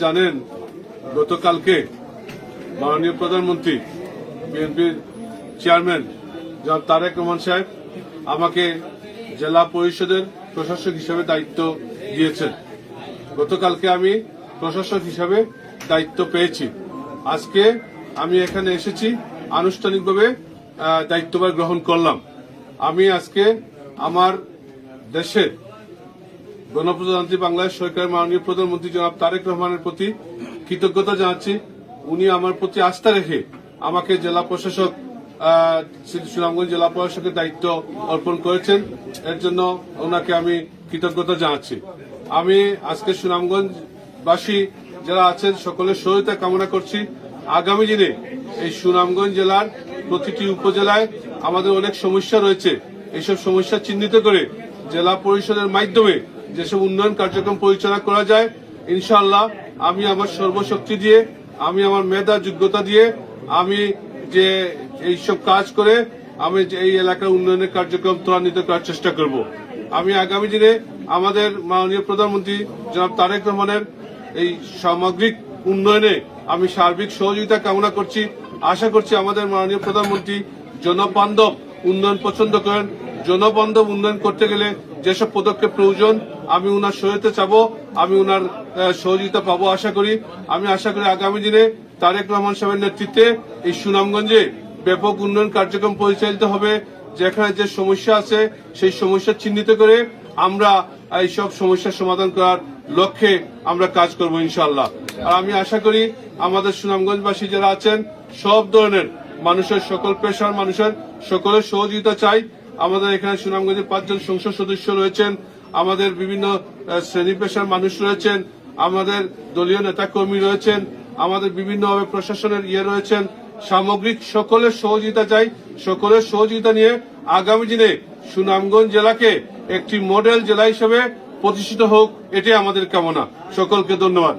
জানেন, গতকালকে মাননীয় প্রধানমন্ত্রী বিএনপির চেয়ারম্যান জনাব তারেক রহমান সাহেব আমাকে জেলা পরিষদের প্রশাসক হিসেবে দায়িত্ব দিয়েছেন। গতকালকে আমি প্রশাসক হিসেবে দায়িত্ব পেয়েছি। আজকে আমি এখানে এসেছি, আনুষ্ঠানিকভাবে দায়িত্বভার গ্রহণ করলাম। আমি আজকে আমার দেশের গণপ্রজাতন্ত্রী বাংলাদেশ সরকারের মাননীয় প্রধানমন্ত্রী জনাব তারেক রহমানের প্রতি কৃতজ্ঞতা জানাচ্ছি। উনি আমার প্রতি আস্থা রেখে আমাকে জেলা প্রশাসক সুনামগঞ্জ জেলা প্রশাসকের দায়িত্ব অর্পণ করেছেন। এর জন্য ওনাকে আমি কৃতজ্ঞতা জানাচ্ছি। আমি আজকে সুনামগঞ্জবাসী যারা আছেন সকলের সহায়তা কামনা করছি। আগামী দিনে এই সুনামগঞ্জ জেলার প্রতিটি উপজেলায় আমাদের অনেক সমস্যা রয়েছে। এইসব সমস্যা চিহ্নিত করে জেলা পরিষদের মাধ্যমে যেসব উন্নয়ন কার্যক্রম পরিচালনা করা যায়, ইনশাআল্লাহ আমি আমার সর্বশক্তি দিয়ে, আমি আমার মেধা যোগ্যতা দিয়ে আমি যে এইসব কাজ করে আমি এই এলাকার উন্নয়নের কার্যক্রম ত্বরান্বিত করার চেষ্টা করব। আমি আগামী দিনে আমাদের মাননীয় প্রধানমন্ত্রী জনাব তারেক রহমানের এই সামগ্রিক উন্নয়নে আমি সার্বিক সহযোগিতা কামনা করছি। আশা করছি আমাদের মাননীয় প্রধানমন্ত্রী জনবান্ধব উন্নয়ন পছন্দ করেন। জনবান্ধব উন্নয়ন করতে গেলে যেসব পদক্ষেপ প্রয়োজন আমি উনার সহায়তা চাবো, আমি উনার সহযোগিতা পাবো আশা করি। আমি আশা করি আগামী দিনে তারেক রহমান সাহেবের নেতৃত্বে এই সুনামগঞ্জে ব্যাপক উন্নয়ন কার্যক্রম পরিচালিত হবে। যেখানে যে সমস্যা আছে সেই সমস্যা চিহ্নিত করে আমরা এইসব সমস্যার সমাধান করার লক্ষ্যে আমরা কাজ করব ইনশাআল্লাহ। আর আমি আশা করি আমাদের সুনামগঞ্জবাসী যারা আছেন সব ধরনের মানুষের, সকল পেশার মানুষের সকলের সহযোগিতা চাই। আমাদের এখানে সুনামগঞ্জে 5 জন সংসদ সদস্য রয়েছেন, আমাদের বিভিন্ন শ্রেণী পেশার মানুষ রয়েছেন, আমাদের দলীয় নেতাকর্মী রয়েছেন, আমাদের বিভিন্নভাবে প্রশাসনের রয়েছেন। সামগ্রিক সকলের সহযোগিতা চাই। সকলের সহযোগিতা নিয়ে আগামী দিনে সুনামগঞ্জ জেলাকে একটি মডেল জেলা হিসেবে প্রতিষ্ঠিত হোক, এটাই আমাদের কামনা। সকলকে ধন্যবাদ।